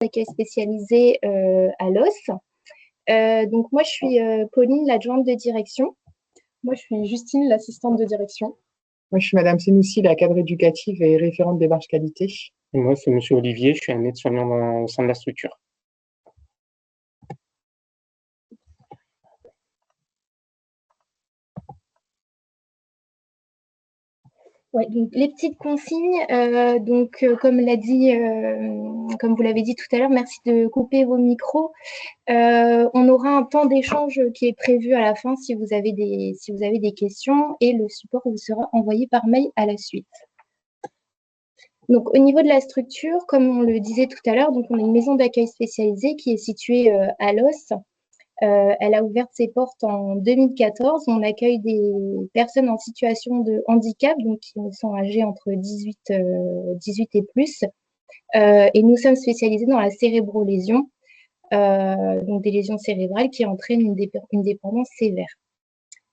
d'accueil spécialisé à l'os. Donc moi, je suis Pauline, l'adjointe de direction. Moi, je suis Justine, l'assistante de direction. Moi, je suis Madame Senoussi, la cadre éducative et référente démarche qualité. Et moi, c'est Monsieur Olivier, je suis un aide-soignant au sein de la structure. Ouais, donc les petites consignes, comme vous l'avez dit tout à l'heure, merci de couper vos micros. On aura un temps d'échange qui est prévu à la fin si vous avez des questions et le support vous sera envoyé par mail à la suite. Donc au niveau de la structure, comme on le disait tout à l'heure, donc on a une maison d'accueil spécialisée qui est située à Los. Elle a ouvert ses portes en 2014. On accueille des personnes en situation de handicap, donc qui sont âgées entre 18 et plus. Et nous sommes spécialisés dans la cérébrolésion, donc des lésions cérébrales qui entraînent une dépendance sévère.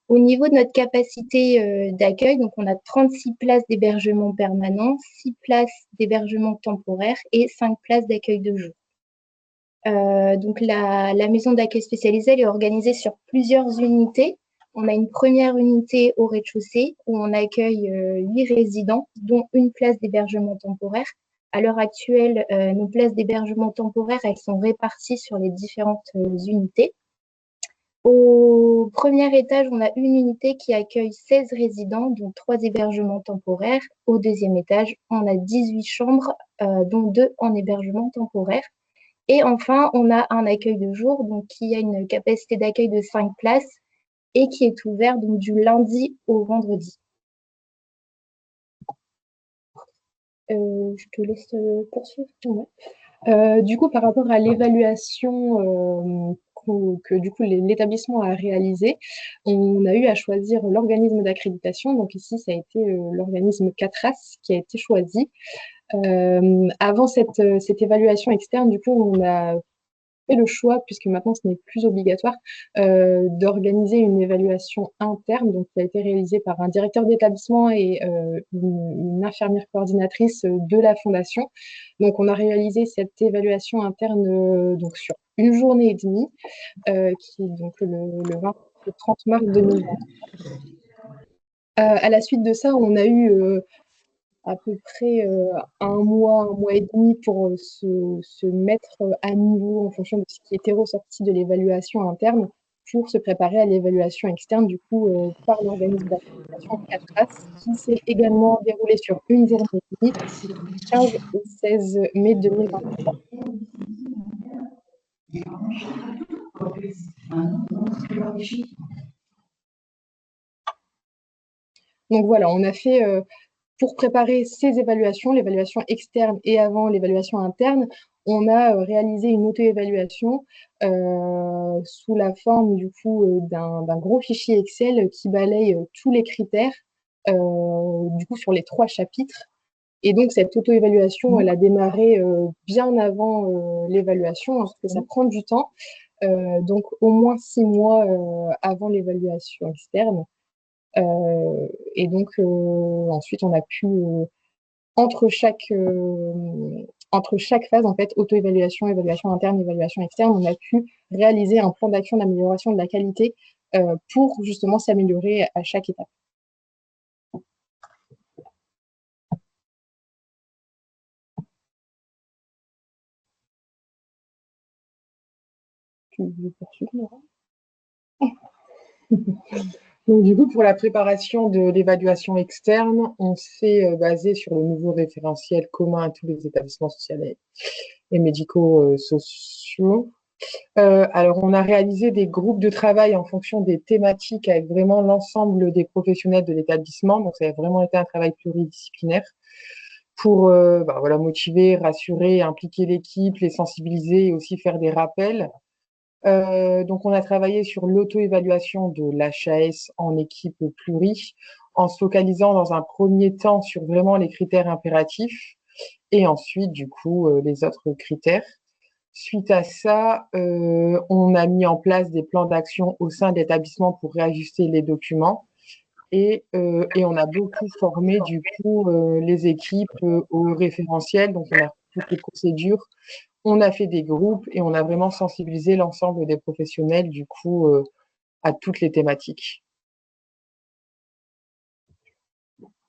Au niveau de notre capacité d'accueil, donc on a 36 places d'hébergement permanent, 6 places d'hébergement temporaire et 5 places d'accueil de jour. Donc la maison d'accueil spécialisée, elle est organisée sur plusieurs unités. On a une première unité au rez-de-chaussée où on accueille 8 résidents, dont une place d'hébergement temporaire. À l'heure actuelle, nos places d'hébergement temporaire, elles sont réparties sur les différentes unités. Au premier étage, on a une unité qui accueille 16 résidents, dont 3 hébergements temporaires. Au deuxième étage, on a 18 chambres, dont 2 en hébergement temporaire. Et enfin, on a un accueil de jour donc, qui a une capacité d'accueil de 5 places et qui est ouvert donc, du lundi au vendredi. Je te laisse poursuivre. Du coup, par rapport à l'évaluation que du coup l'établissement a réalisée, on a eu à choisir l'organisme d'accréditation. Donc ici, ça a été l'organisme CATRAS qui a été choisi. Avant cette évaluation externe, du coup, on a fait le choix, puisque maintenant ce n'est plus obligatoire, d'organiser une évaluation interne, donc qui a été réalisée par un directeur d'établissement et une infirmière coordinatrice de la fondation. Donc on a réalisé cette évaluation interne donc sur une journée et demie, qui est donc le 30 mars 2020. À la suite de ça, on a eu à peu près un mois et demi pour se mettre à niveau en fonction de ce qui était ressorti de l'évaluation interne pour se préparer à l'évaluation externe, du coup, par l'organisme d'accréditation CATRAS, qui s'est également déroulé sur une journée et demie, 15 et 16 mai 2023. Donc voilà, on a fait... pour préparer ces évaluations, l'évaluation externe et avant l'évaluation interne, on a réalisé une auto-évaluation sous la forme du coup d'un gros fichier Excel qui balaye tous les critères du coup sur les 3 chapitres. Et donc cette auto-évaluation, elle a démarré bien avant l'évaluation, parce que ça prend du temps, donc au moins 6 mois avant l'évaluation externe. Et donc ensuite on a pu entre chaque phase en fait auto-évaluation, évaluation interne, évaluation externe, on a pu réaliser un plan d'action d'amélioration de la qualité pour justement s'améliorer à chaque étape. Tu veux poursuivre, Laura? Donc, du coup, pour la préparation de l'évaluation externe, on s'est basé sur le nouveau référentiel commun à tous les établissements sociaux et médico-sociaux. Alors, on a réalisé des groupes de travail en fonction des thématiques avec vraiment l'ensemble des professionnels de l'établissement. Donc, ça a vraiment été un travail pluridisciplinaire pour voilà, motiver, rassurer, impliquer l'équipe, les sensibiliser et aussi faire des rappels. Donc, on a travaillé sur l'auto-évaluation de l'HAS en équipe pluri, en se focalisant dans un premier temps sur vraiment les critères impératifs et ensuite, du coup, les autres critères. Suite à ça, on a mis en place des plans d'action au sein de l'établissement pour réajuster les documents et on a beaucoup formé, du coup, les équipes au référentiel. Donc, on a toutes les procédures On a fait des groupes et on a vraiment sensibilisé l'ensemble des professionnels, du coup, à toutes les thématiques.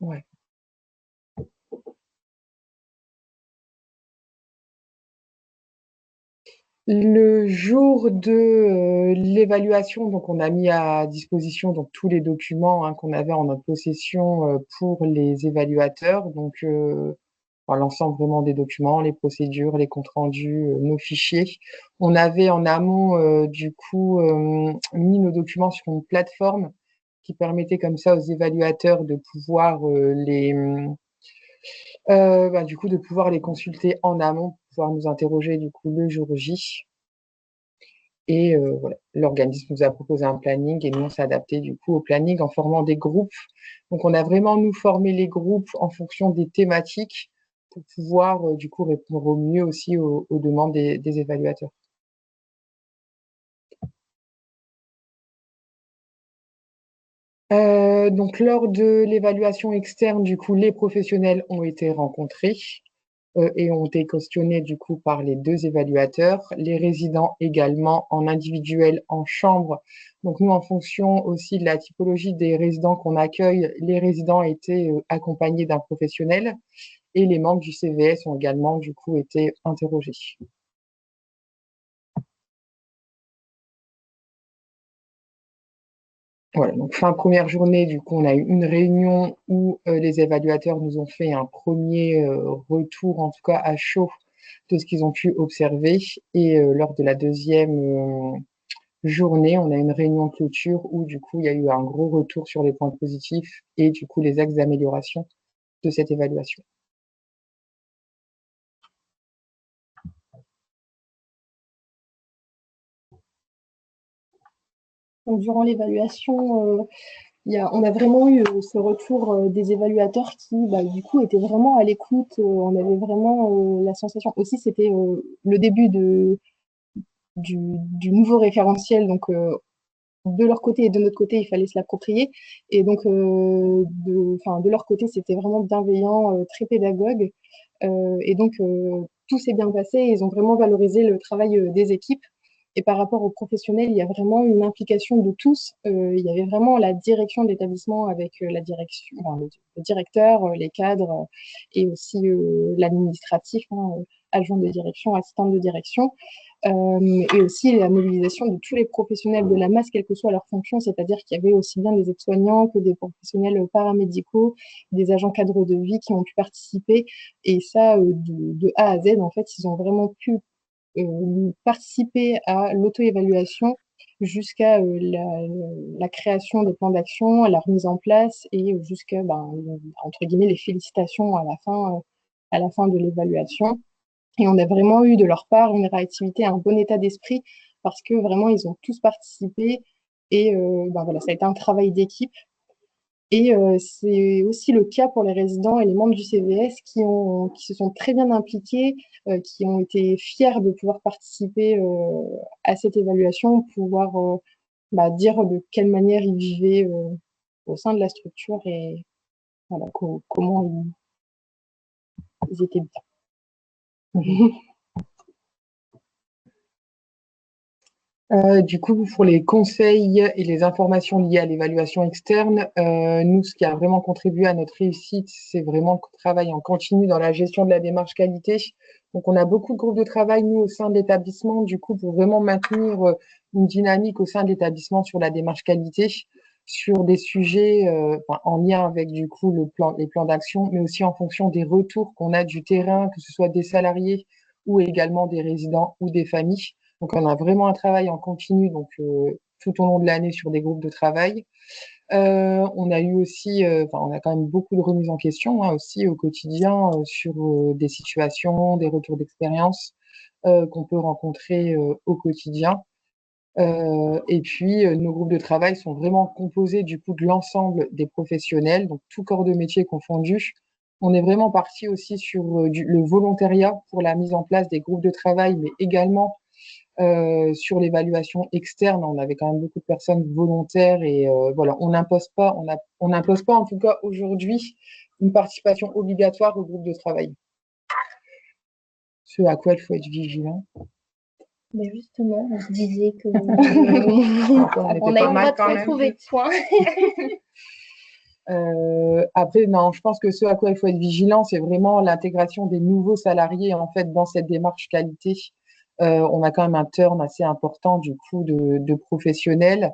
Ouais. Le jour de l'évaluation, donc on a mis à disposition donc tous les documents qu'on avait en notre possession pour les évaluateurs, donc enfin, l'ensemble vraiment des documents, les procédures, les comptes rendus, nos fichiers. On avait en amont du coup mis nos documents sur une plateforme qui permettait comme ça aux évaluateurs de pouvoir du coup de pouvoir les consulter en amont, pour pouvoir nous interroger du coup le jour J. Et voilà, l'organisme nous a proposé un planning et nous on s'est adapté du coup au planning en formant des groupes. Donc on a vraiment nous formé les groupes en fonction des thématiques pour pouvoir du coup répondre au mieux aussi aux demandes des évaluateurs. Donc lors de l'évaluation externe, du coup, les professionnels ont été rencontrés et ont été questionnés du coup par les deux évaluateurs, les résidents également en individuel, en chambre. Donc nous, en fonction aussi de la typologie des résidents qu'on accueille, les résidents étaient accompagnés d'un professionnel et les membres du CVS ont également du coup été interrogés. Voilà, donc fin première journée, du coup, on a eu une réunion où les évaluateurs nous ont fait un premier retour, en tout cas à chaud, de ce qu'ils ont pu observer. Et lors de la deuxième journée, on a une réunion de clôture où, du coup, il y a eu un gros retour sur les points positifs et, du coup, les axes d'amélioration de cette évaluation. Donc, durant l'évaluation, on a vraiment eu ce retour des évaluateurs qui, du coup, étaient vraiment à l'écoute. On avait vraiment la sensation aussi, c'était le début du nouveau référentiel. Donc, de leur côté et de notre côté, il fallait se l'approprier. Et donc, de leur côté, c'était vraiment bienveillant, très pédagogue. Et donc, tout s'est bien passé. Ils ont vraiment valorisé le travail des équipes. Et par rapport aux professionnels, il y a vraiment une implication de tous. Il y avait vraiment la direction de l'établissement avec la direction, enfin, le directeur, les cadres et aussi l'administratif, adjoint de direction, assistante de direction. Et aussi la mobilisation de tous les professionnels de la masse, quelle que soit leur fonction, c'est-à-dire qu'il y avait aussi bien des aides-soignants que des professionnels paramédicaux, des agents cadres de vie qui ont pu participer. Et ça, de A à Z, en fait, ils ont vraiment pu participer à l'auto-évaluation jusqu'à la création des plans d'action, la remise en place et jusqu'à, entre guillemets, les félicitations à la fin de l'évaluation. Et on a vraiment eu de leur part une réactivité, un bon état d'esprit parce que vraiment, ils ont tous participé et voilà, ça a été un travail d'équipe. Et c'est aussi le cas pour les résidents et les membres du CVS qui se sont très bien impliqués, qui ont été fiers de pouvoir participer à cette évaluation, pouvoir dire de quelle manière ils vivaient au sein de la structure et voilà, comment ils étaient bien. Du coup, pour les conseils et les informations liées à l'évaluation externe, nous, ce qui a vraiment contribué à notre réussite, c'est vraiment le travail en continu dans la gestion de la démarche qualité. Donc, on a beaucoup de groupes de travail, nous, au sein de l'établissement, du coup, pour vraiment maintenir une dynamique au sein de l'établissement sur la démarche qualité, sur des sujets en lien avec, du coup, les plans d'action, mais aussi en fonction des retours qu'on a du terrain, que ce soit des salariés ou également des résidents ou des familles. Donc, on a vraiment un travail en continu donc, tout au long de l'année sur des groupes de travail. On a eu aussi, on a quand même beaucoup de remises en question aussi au quotidien sur des situations, des retours d'expérience qu'on peut rencontrer au quotidien. Et puis, nos groupes de travail sont vraiment composés du coup de l'ensemble des professionnels, donc tout corps de métier confondu. On est vraiment parti aussi sur le volontariat pour la mise en place des groupes de travail, mais également sur l'évaluation externe, on avait quand même beaucoup de personnes volontaires et voilà, on n'impose pas, on n'impose pas en tout cas aujourd'hui une participation obligatoire au groupe de travail. ce à quoi il faut être vigilant. Mais justement, on se disait que On on a eu le droit de retrouver de points. Après, non, je pense que ce à quoi il faut être vigilant, c'est vraiment l'intégration des nouveaux salariés en fait dans cette démarche qualité. On a quand même un turn assez important du coup de professionnels.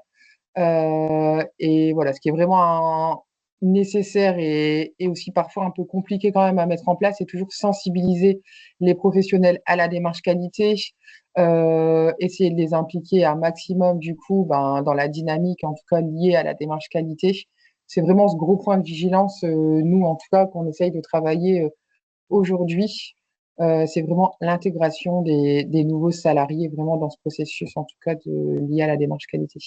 Et voilà, ce qui est vraiment nécessaire et aussi parfois un peu compliqué quand même à mettre en place, c'est toujours sensibiliser les professionnels à la démarche qualité, essayer de les impliquer un maximum du coup dans la dynamique en tout cas liée à la démarche qualité. C'est vraiment ce gros point de vigilance, nous en tout cas, qu'on essaye de travailler aujourd'hui. C'est vraiment l'intégration des nouveaux salariés vraiment dans ce processus, en tout cas lié à la démarche qualité.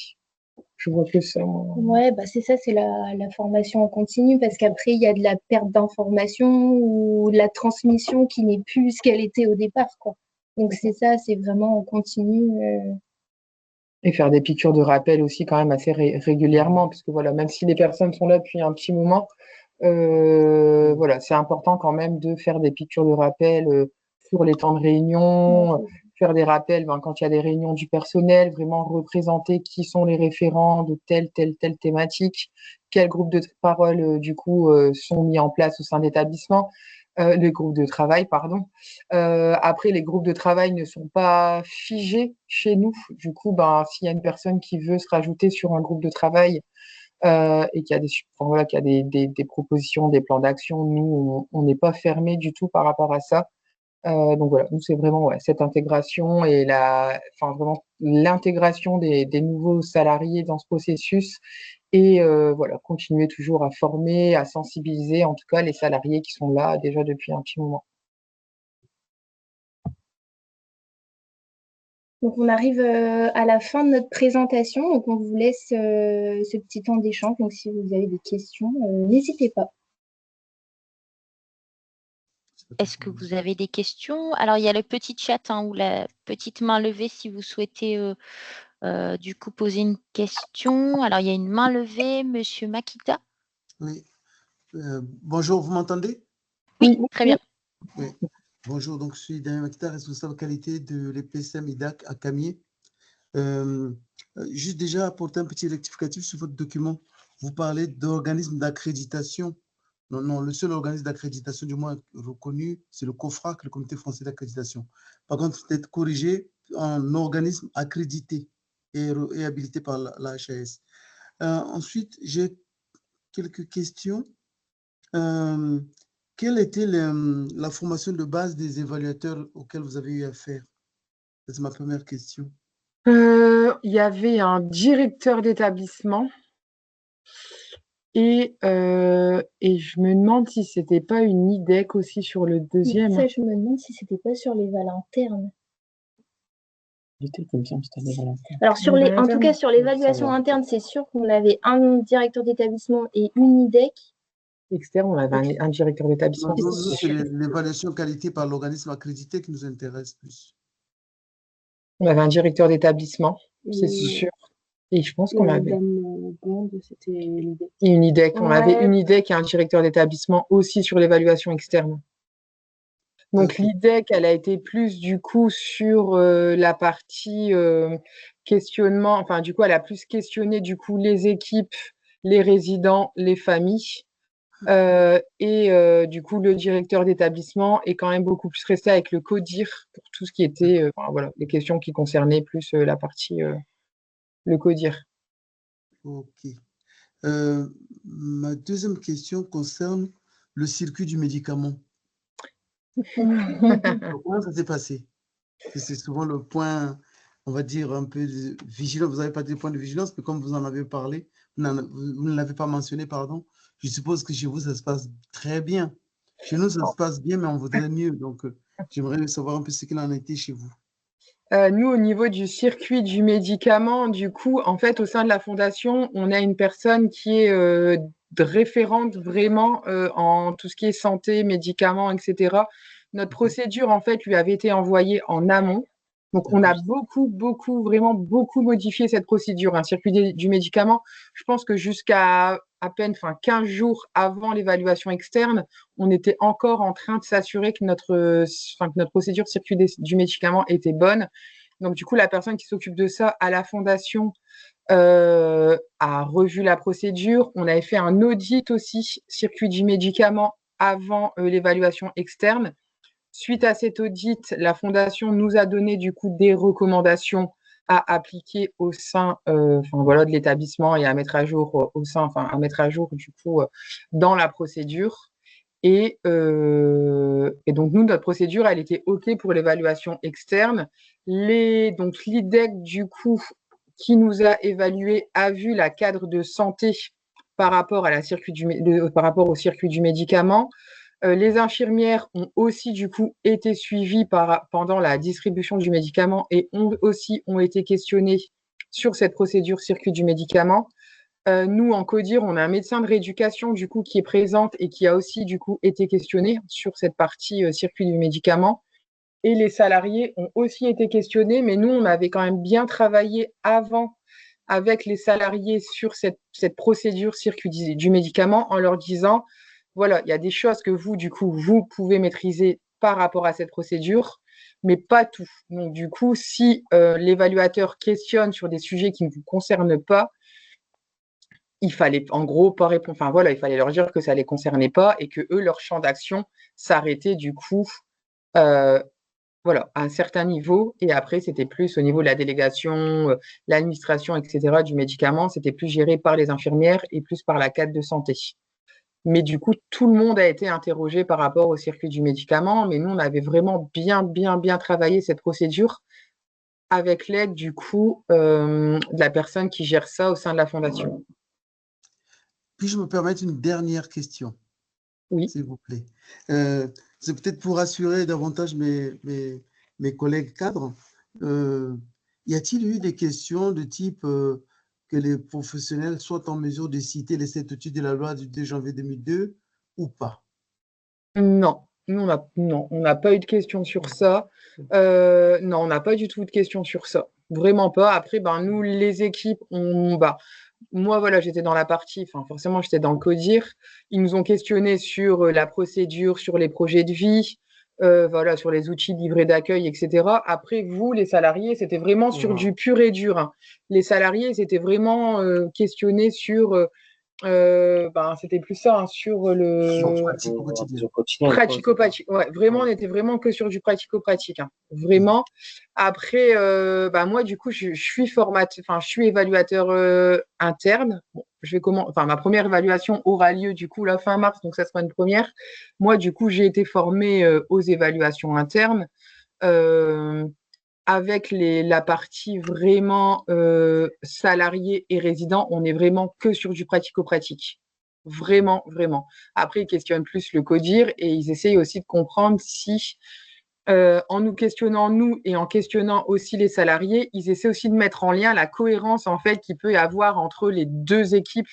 Je vois que ça, moi. Ouais, bah c'est ça, c'est la formation en continu, parce qu'après, il y a de la perte d'information ou de la transmission qui n'est plus ce qu'elle était au départ, quoi. Donc c'est ça, c'est vraiment en continu. Et faire des piqûres de rappel aussi quand même assez régulièrement, parce que voilà, même si les personnes sont là depuis un petit moment, voilà, c'est important quand même de faire des piqûres de rappel sur les temps de réunion, faire des rappels quand il y a des réunions du personnel, vraiment représenter qui sont les référents de telle thématique, quels groupes de parole du coup sont mis en place au sein d'établissements. Les groupes de travail, pardon. Après, les groupes de travail ne sont pas figés chez nous. Du coup, s'il y a une personne qui veut se rajouter sur un groupe de travail et qu'il y a qu'il y a des propositions, des plans d'action, nous, on n'est pas fermé du tout par rapport à ça. Donc voilà, nous, c'est vraiment cette intégration et vraiment l'intégration des nouveaux salariés dans ce processus et voilà, continuer toujours à former, à sensibiliser, en tout cas, les salariés qui sont là déjà depuis un petit moment. Donc on arrive à la fin de notre présentation, donc on vous laisse ce petit temps d'échange. Donc si vous avez des questions, n'hésitez pas. Est-ce que vous avez des questions? Alors, il y a le petit chat ou la petite main levée si vous souhaitez du coup poser une question. Alors, il y a une main levée, Monsieur Makita. Oui. Bonjour, vous m'entendez? Oui, très bien. Oui. Bonjour, donc je suis Damien Makita, responsable qualité de l'EPSM IDAC à Camier. Juste déjà apporter un petit rectificatif sur votre document. Vous parlez d'organisme d'accréditation. Non, le seul organisme d'accréditation du moins reconnu, c'est le COFRAC, le Comité français d'accréditation. Par contre, c'est être corrigé en organisme accrédité et habilité par la HAS. Ensuite, j'ai quelques questions. Quelle était la formation de base des évaluateurs auxquels vous avez eu affaire? C'est ma première question. Il y avait un directeur d'établissement et je me demande si c'était pas une IDEC aussi sur le deuxième. Ça, je me demande si c'était pas sur les vals internes. Alors en tout cas sur l'évaluation interne, c'est sûr qu'on avait un directeur d'établissement et une IDEC. Externe, on avait un directeur d'établissement. C'est l'évaluation qualité par l'organisme accrédité qui nous intéresse plus. On avait un directeur d'établissement, c'est sûr. Et je pense qu'on avait une IDEC. On avait une IDEC et un directeur d'établissement aussi sur l'évaluation externe. Donc l'IDEC, elle a été plus du coup sur la partie questionnement. Enfin, du coup, elle a plus questionné du coup les équipes, les résidents, les familles. Du coup, le directeur d'établissement est quand même beaucoup plus resté avec le CODIR pour tout ce qui était, voilà, les questions qui concernaient plus la partie le CODIR. Ok. Ma deuxième question concerne le circuit du médicament. Comment ça s'est passé? C'est souvent le point, on va dire, un peu de vigilance. Vous n'avez pas dit point de vigilance, mais comme vous en avez parlé, vous ne l'avez pas mentionné, pardon, je suppose que chez vous, ça se passe très bien. Chez nous, ça se passe bien, mais on voudrait mieux. Donc, j'aimerais savoir un peu ce qu'il en était chez vous. Nous, au niveau du circuit du médicament, du coup, en fait, au sein de la fondation, on a une personne qui est référente vraiment en tout ce qui est santé, médicaments, etc. Notre procédure, en fait, lui avait été envoyée en amont. Donc, on a vraiment beaucoup modifié cette procédure. Un circuit du médicament, je pense que jusqu'à à peine, enfin 15 jours avant l'évaluation externe, on était encore en train de s'assurer que notre procédure circuit du médicament était bonne. Donc, du coup, la personne qui s'occupe de ça à la fondation a revu la procédure. On avait fait un audit aussi, circuit du médicament, avant l'évaluation externe. Suite à cet audit, la fondation nous a donné du coup des recommandations à appliquer au sein de l'établissement et à mettre à jour du coup dans la procédure. Et donc nous, notre procédure, elle était OK pour l'évaluation externe. Donc l'IDEC, du coup, qui nous a évalué, a vu la cadre de santé par rapport au circuit du médicament. Les infirmières ont aussi du coup été suivies pendant la distribution du médicament et ont été questionnées sur cette procédure circuit du médicament. Nous, en CODIR, on a un médecin de rééducation du coup qui est présente et qui a aussi du coup été questionné sur cette partie circuit du médicament. Et les salariés ont aussi été questionnés, mais nous, on avait quand même bien travaillé avant avec les salariés sur cette procédure circuit du médicament en leur disant, voilà, il y a des choses que vous, du coup, vous pouvez maîtriser par rapport à cette procédure, mais pas tout. Donc, du coup, si l'évaluateur questionne sur des sujets qui ne vous concernent pas, il fallait en gros pas répondre. Enfin, voilà, il fallait leur dire que ça ne les concernait pas et que eux, leur champ d'action s'arrêtait du coup à un certain niveau. Et après, c'était plus au niveau de la délégation, l'administration, etc. du médicament. C'était plus géré par les infirmières et plus par la cadre de santé. Mais du coup, tout le monde a été interrogé par rapport au circuit du médicament. Mais nous, on avait vraiment bien travaillé cette procédure avec l'aide du coup de la personne qui gère ça au sein de la fondation. Puis-je me permettre une dernière question? Oui. S'il vous plaît. C'est peut-être pour rassurer davantage mes collègues cadres. Y a-t-il eu des questions de type que les professionnels soient en mesure de citer les certitudes de la loi du 2 janvier 2002 ou pas? Non, on n'a pas eu de questions sur ça. Non, on n'a pas du tout de questions sur ça. Vraiment pas. Après, nous, les équipes, moi, voilà, j'étais dans la partie, forcément, j'étais dans le CODIR. Ils nous ont questionné sur la procédure, sur les projets de vie, sur les outils de livret d'accueil, etc. Après, vous, les salariés, c'était vraiment sur du pur et dur, hein. Les salariés, c'était vraiment questionné sur c'était plus ça, hein, sur le pratico-pratique. Ouais, vraiment, on était vraiment que sur du pratico-pratique, hein. Vraiment. Après, moi, du coup, je suis je suis évaluateur interne. Bon, ma première évaluation aura lieu du coup la fin mars, donc ça sera une première. Moi, du coup, j'ai été formée aux évaluations internes. Avec la partie vraiment salarié et résident, on est vraiment que sur du pratico-pratique. Vraiment. Après, ils questionnent plus le CODIR et ils essayent aussi de comprendre si, en nous questionnant nous et en questionnant aussi les salariés, ils essaient aussi de mettre en lien la cohérence en fait qu'il peut y avoir entre les deux équipes.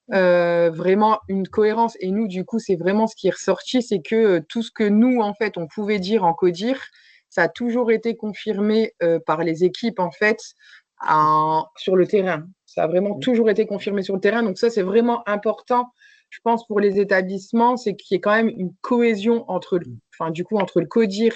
Vraiment une cohérence. Et nous, du coup, c'est vraiment ce qui est ressorti, c'est que tout ce que nous, en fait, on pouvait dire en CODIR, ça a toujours été confirmé par les équipes, en fait, sur le terrain. Ça a vraiment toujours été confirmé sur le terrain. Donc ça, c'est vraiment important, je pense, pour les établissements, c'est qu'il y ait quand même une cohésion entre le CODIR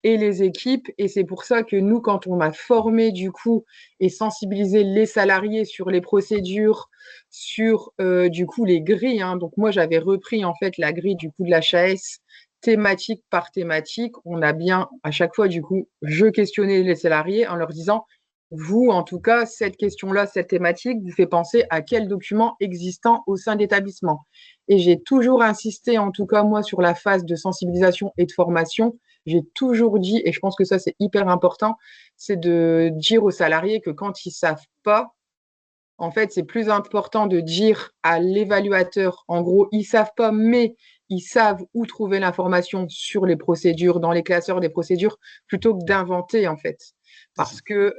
et les équipes. Et c'est pour ça que nous, quand on a formé, du coup, et sensibilisé les salariés sur les procédures, sur, du coup, les grilles, hein. Donc moi, j'avais repris, en fait, la grille, du coup, de l'HAS thématique par thématique. On a bien, à chaque fois, du coup, je questionnais les salariés en leur disant, vous, en tout cas, cette question-là, cette thématique, vous fait penser à quel document existant au sein de l'établissement. Et j'ai toujours insisté, en tout cas, moi, sur la phase de sensibilisation et de formation. J'ai toujours dit, et je pense que ça, c'est hyper important, c'est de dire aux salariés que quand ils ne savent pas, en fait, c'est plus important de dire à l'évaluateur, en gros, ils ne savent pas, mais ils savent où trouver l'information sur les procédures, dans les classeurs des procédures, plutôt que d'inventer, en fait. Parce que,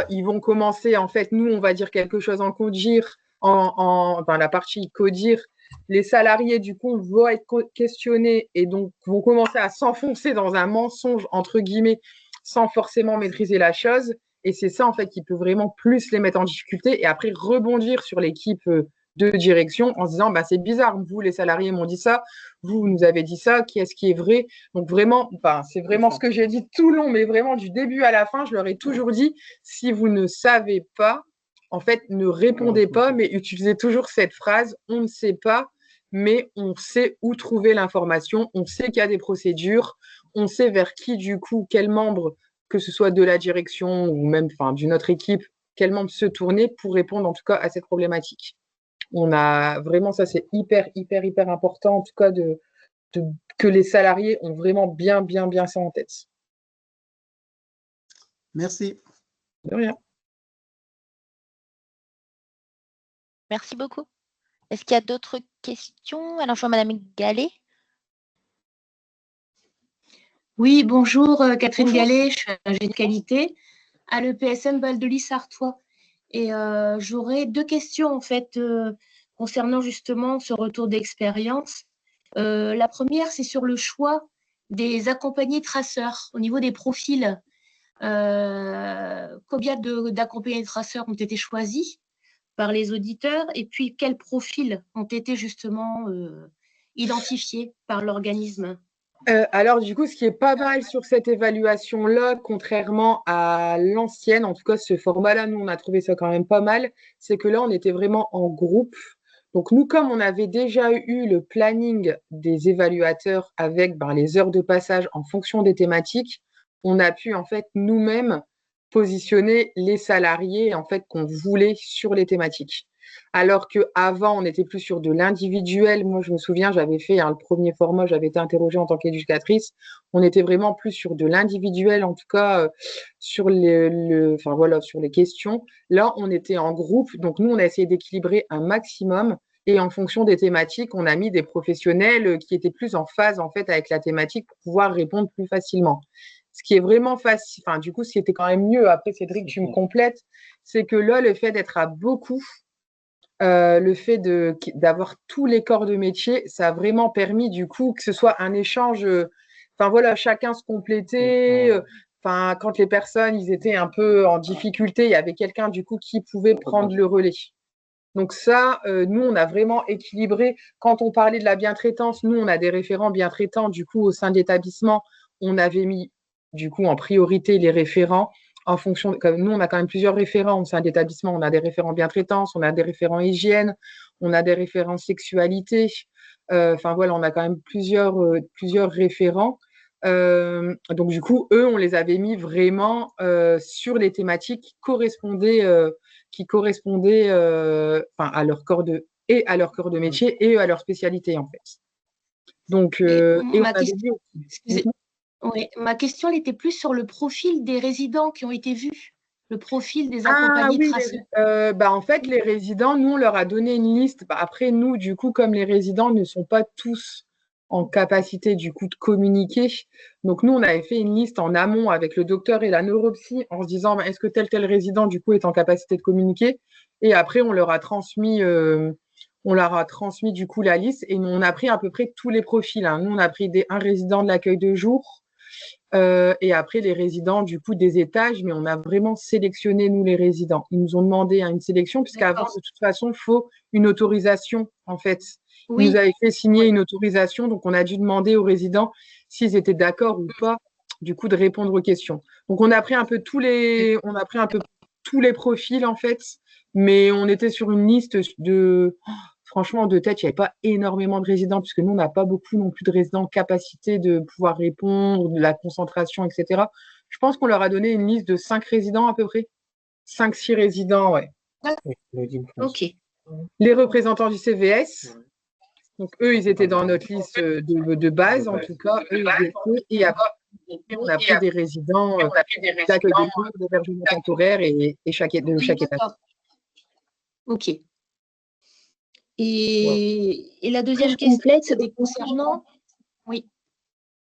ils vont commencer, en fait, nous, on va dire quelque chose en CODIR, dans la partie CODIR, les salariés, du coup, vont être questionnés et donc vont commencer à s'enfoncer dans un mensonge, entre guillemets, sans forcément maîtriser la chose. Et c'est ça, en fait, qui peut vraiment plus les mettre en difficulté et après rebondir sur l'équipe de direction en se disant, bah, c'est bizarre, vous, les salariés m'ont dit ça, vous nous avez dit ça, qui est-ce qui est vrai? Donc vraiment, bah, c'est vraiment ce que j'ai dit tout le long, mais vraiment du début à la fin, je leur ai toujours dit, si vous ne savez pas, en fait, ne répondez pas, mais utilisez toujours cette phrase, on ne sait pas, mais on sait où trouver l'information, on sait qu'il y a des procédures, on sait vers qui, du coup, quel membre, que ce soit de la direction ou même d'une autre équipe, quel membre se tourner pour répondre en tout cas à cette problématique. On a vraiment, ça c'est hyper, hyper, hyper important, en tout cas, que les salariés ont vraiment bien, bien, bien ça en tête. Merci. De rien. Merci beaucoup. Est-ce qu'il y a d'autres questions? Alors, je vois Madame Gallet. Oui, bonjour, Catherine Gallet, je suis ingénieure de qualité à l'EPSM Val-de-Lys-Artois. Et j'aurais deux questions, en fait, concernant justement ce retour d'expérience. La première, c'est sur le choix des accompagnés traceurs au niveau des profils. Combien d'accompagnés traceurs ont été choisis par les auditeurs et puis quels profils ont été justement identifiés par l'organisme? Alors, du coup, ce qui est pas mal sur cette évaluation-là, contrairement à l'ancienne, en tout cas, ce format-là, nous, on a trouvé ça quand même pas mal, c'est que là, on était vraiment en groupe. Donc, nous, comme on avait déjà eu le planning des évaluateurs avec les heures de passage en fonction des thématiques, on a pu, en fait, nous-mêmes positionner les salariés, en fait, qu'on voulait sur les thématiques. Alors qu'avant, on était plus sur de l'individuel. Moi, je me souviens, j'avais fait le premier format, j'avais été interrogée en tant qu'éducatrice. On était vraiment plus sur de l'individuel, en tout cas sur sur les questions. Là, on était en groupe, donc nous, on a essayé d'équilibrer un maximum. Et en fonction des thématiques, on a mis des professionnels qui étaient plus en phase en fait avec la thématique pour pouvoir répondre plus facilement. Ce qui est vraiment facile, du coup, ce qui était quand même mieux, après Cédric, tu me complètes, c'est que là, le fait d'être à beaucoup, le fait d'avoir tous les corps de métier, ça a vraiment permis du coup que ce soit un échange, chacun se complétait. Quand les personnes ils étaient un peu en difficulté, il y avait quelqu'un du coup qui pouvait prendre le relais. Donc ça, nous, on a vraiment équilibré. Quand on parlait de la bientraitance, nous, on a des référents bientraitants. Du coup, au sein de l'établissement, on avait mis du coup en priorité les référents en fonction. Comme nous, on a quand même plusieurs référents au sein de l'établissement. On a des référents bientraitance, on a des référents hygiène, on a des référents sexualité. On a quand même plusieurs référents. Donc du coup, eux, on les avait mis vraiment sur les thématiques qui correspondaient à leur corps de métier et à leur spécialité en fait. Donc, ma question elle était plus sur le profil des résidents qui ont été vus, le profil des accompagnés traceurs. En fait, les résidents, nous, on leur a donné une liste. Après, nous, du coup, comme les résidents ne sont pas tous en capacité, du coup, de communiquer, donc nous, on avait fait une liste en amont avec le docteur et la neuropsy en se disant, est-ce que tel résident, du coup, est en capacité de communiquer? Et après, on leur a transmis du coup la liste et on a pris à peu près tous les profils. Hein. Nous, on a pris un résident de l'accueil de jour et après les résidents du coup des étages, mais on a vraiment sélectionné nous les résidents. Ils nous ont demandé une sélection puisqu'avant de toute façon, il faut une autorisation en fait. Ils nous avaient fait signer une autorisation, donc on a dû demander aux résidents s'ils étaient d'accord ou pas du coup de répondre aux questions. Donc on a pris un peu tous les profils en fait, mais on était sur une liste de franchement, de tête, il n'y avait pas énormément de résidents, puisque nous, on n'a pas beaucoup non plus de résidents en capacité de pouvoir répondre, de la concentration, etc. Je pense qu'on leur a donné une liste de 5 résidents à peu près. 5-6 résidents, ouais. Ok. Les représentants du CVS, donc eux, ils étaient dans notre liste de base, en tout cas, eux, ils étaient. Et après, on a pris des résidents d'accueil de jour, d'hébergement temporaire et de chaque étage. Ok. Et la deuxième question, c'était concernant… Oui.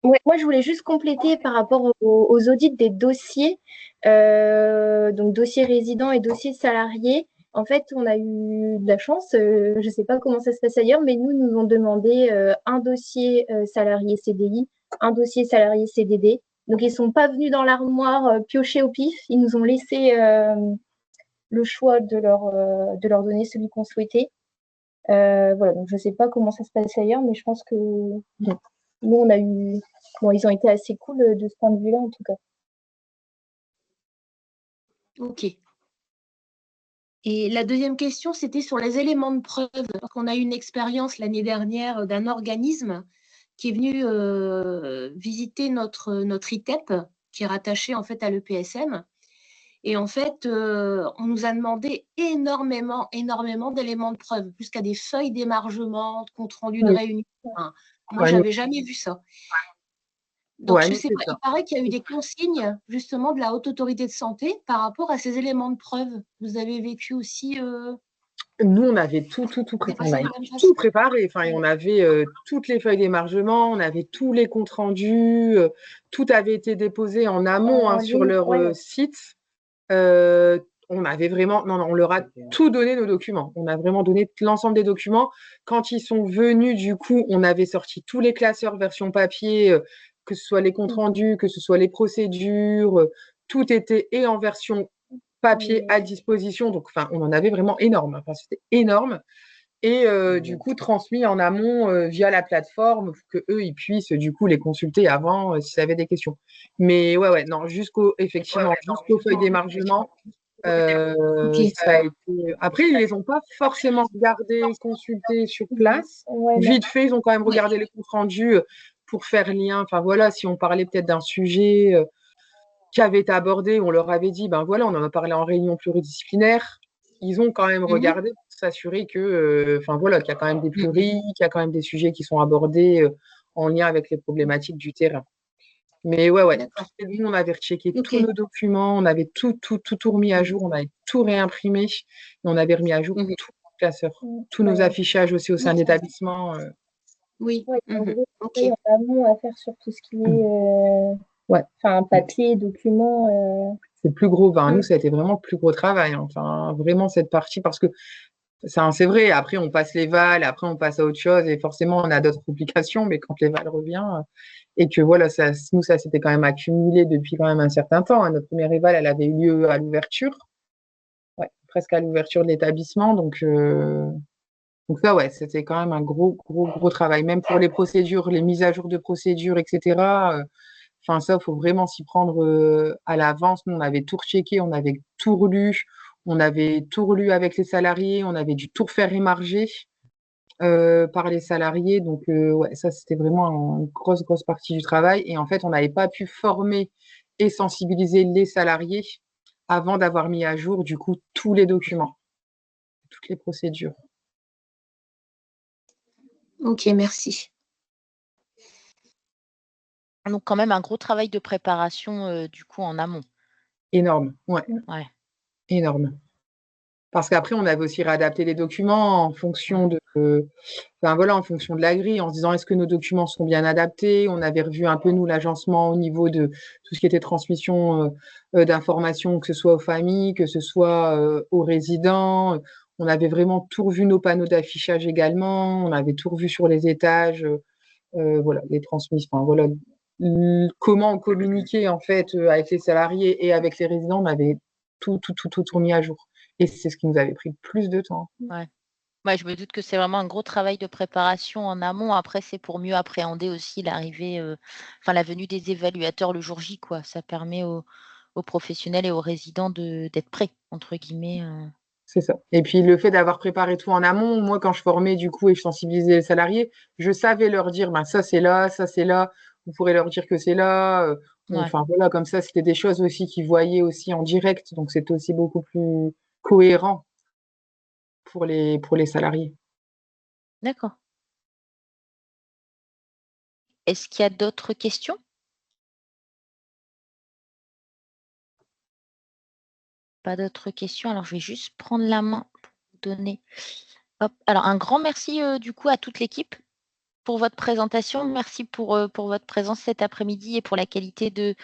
Ouais, moi, je voulais juste compléter par rapport aux audits des dossiers, donc dossiers résidents et dossiers salariés. En fait, on a eu de la chance, je ne sais pas comment ça se passe ailleurs, mais nous ont demandé un dossier salarié CDI, un dossier salarié CDD Donc, ils ne sont pas venus dans l'armoire piocher au pif. Ils nous ont laissé le choix de leur donner celui qu'on souhaitait. Voilà, donc je ne sais pas comment ça se passe ailleurs, mais je pense que nous, on a eu. Bon, ils ont été assez cool de ce point de vue-là, en tout cas. Ok. Et la deuxième question, c'était sur les éléments de preuve. Parce qu'on a eu une expérience l'année dernière d'un organisme qui est venu visiter notre ITEP, qui est rattaché en fait à l'EPSM. Et en fait, on nous a demandé énormément d'éléments de preuve, jusqu'à des feuilles d'émargement, de compte rendu de réunion. Enfin, moi, je n'avais jamais vu ça. Donc, je sais pas, il paraît qu'il y a eu des consignes justement de la Haute Autorité de Santé par rapport à ces éléments de preuve. Vous avez vécu aussi Nous, on avait tout préparé. On avait tout préparé. Enfin, on avait toutes les feuilles d'émargement, on avait tous les comptes rendus, tout avait été déposé en amont sur leur site. On avait vraiment, non, on leur a tout donné nos documents. On a vraiment donné l'ensemble des documents. Quand ils sont venus, du coup, on avait sorti tous les classeurs version papier, que ce soit les comptes rendus, que ce soit les procédures, tout était et en version papier à disposition. Donc, enfin, on en avait vraiment énorme. Enfin, c'était énorme. Et du coup, transmis en amont via la plateforme pour que eux ils puissent du coup les consulter avant s'ils avaient des questions. Mais ouais, non, jusqu'aux feuilles d'émargement. Ça a été... Après, ils les ont pas forcément regardés, consultés sur place. Vite fait, ils ont quand même regardé les comptes rendus pour faire lien. Enfin voilà, si on parlait peut-être d'un sujet qui avait été abordé, on leur avait dit, ben voilà, on en a parlé en réunion pluridisciplinaire. Ils ont quand même regardé pour s'assurer que, enfin voilà, qu'il y a quand même des pluris, qu'il y a quand même des sujets qui sont abordés en lien avec les problématiques du terrain. Mais ouais. Nous, on avait rechecké tous nos documents, on avait tout remis à jour, on avait tout réimprimé, et on avait remis à jour tous nos classeurs, tous nos affichages aussi au sein de l'établissement. Oui. En gros, il y a amont à faire sur tout ce qui est papier, documents. C'est le plus gros. Nous, ça a été vraiment le plus gros travail. Enfin, vraiment cette partie, parce que c'est vrai, après, on passe les vals, après, on passe à autre chose, et forcément, on a d'autres complications, mais quand les vals revient, et que voilà, ça s'était quand même accumulé depuis quand même un certain temps. Hein. Notre première éval, elle avait eu lieu à l'ouverture, presque à l'ouverture de l'établissement, donc ça, ouais, c'était quand même un gros travail, même pour les procédures, les mises à jour de procédures, etc. Enfin, ça, il faut vraiment s'y prendre à l'avance. Nous, on avait tout rechecké, on avait tout relu, on avait tout relu avec les salariés, on avait dû tout refaire émarger par les salariés. Donc, ouais, ça, c'était vraiment une grosse partie du travail. Et en fait, on n'avait pas pu former et sensibiliser les salariés avant d'avoir mis à jour, du coup, tous les documents, toutes les procédures. Ok, merci. Donc, quand même, un gros travail de préparation, du coup, en amont. Énorme, ouais. Énorme. Parce qu'après, on avait aussi réadapté les documents en fonction en fonction de la grille, en se disant est-ce que nos documents sont bien adaptés. On avait revu un peu, nous, l'agencement au niveau de tout ce qui était transmission d'informations, que ce soit aux familles, que ce soit aux résidents. On avait vraiment tout revu, nos panneaux d'affichage également. On avait tout revu sur les étages, les transmissions. Enfin, voilà, comment on communiquait en fait avec les salariés et avec les résidents. On avait tout mis à jour. Et c'est ce qui nous avait pris le plus de temps. Ouais, je me doute que c'est vraiment un gros travail de préparation en amont. Après, c'est pour mieux appréhender aussi l'arrivée, la venue des évaluateurs le jour J, quoi. Ça permet aux professionnels et aux résidents d'être prêts, entre guillemets. C'est ça. Et puis le fait d'avoir préparé tout en amont, moi quand je formais du coup et je sensibilisais les salariés, je savais leur dire ça c'est là, vous pourrez leur dire que c'est là. Enfin voilà, comme ça, c'était des choses aussi qu'ils voyaient aussi en direct, donc c'était aussi beaucoup plus cohérent pour les salariés. D'accord. Est-ce qu'il y a d'autres questions? Pas d'autres questions. Alors, je vais juste prendre la main pour vous donner. Hop. Alors, un grand merci du coup à toute l'équipe pour votre présentation. Merci pour votre présence cet après-midi et pour la qualité de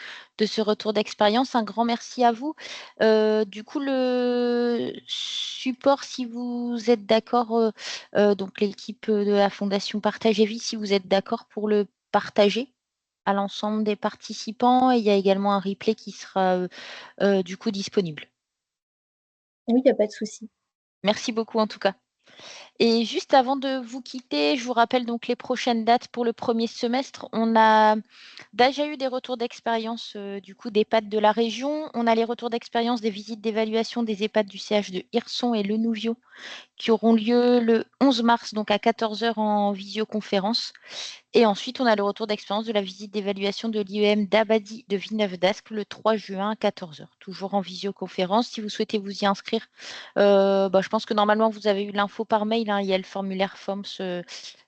ce retour d'expérience. Un grand merci à vous. Du coup, le support, si vous êtes d'accord, donc l'équipe de la Fondation Partage et Vie, si vous êtes d'accord pour le partager. à l'ensemble des participants et il y a également un replay qui sera du coup disponible. Oui, il n'y a pas de souci. Merci beaucoup en tout cas. Et juste avant de vous quitter, je vous rappelle donc les prochaines dates pour le premier semestre. On a déjà eu des retours d'expérience du coup d'EHPAD de la région. On a les retours d'expérience des visites d'évaluation des EHPAD du CH de Hirson et Le Nouvio qui auront lieu le 11 mars, donc à 14 h en visioconférence. Et ensuite, on a le retour d'expérience de la visite d'évaluation de l'IEM d'Abadi de Villeneuve-d'Ascq le 3 juin à 14 h, toujours en visioconférence. Si vous souhaitez vous y inscrire, je pense que normalement, vous avez eu l'info par mail. Il y a le formulaire Forms.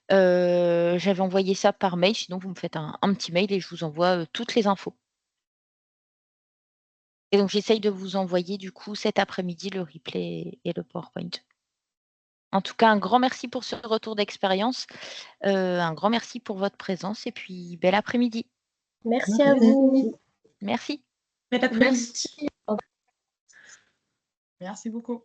J'avais envoyé ça par mail. Sinon, vous me faites un petit mail et je vous envoie toutes les infos. Et donc, j'essaye de vous envoyer du coup cet après-midi le replay et le PowerPoint. En tout cas, un grand merci pour ce retour d'expérience. Un grand merci pour votre présence et puis bel après-midi. Merci à vous. Merci. Merci. Merci beaucoup.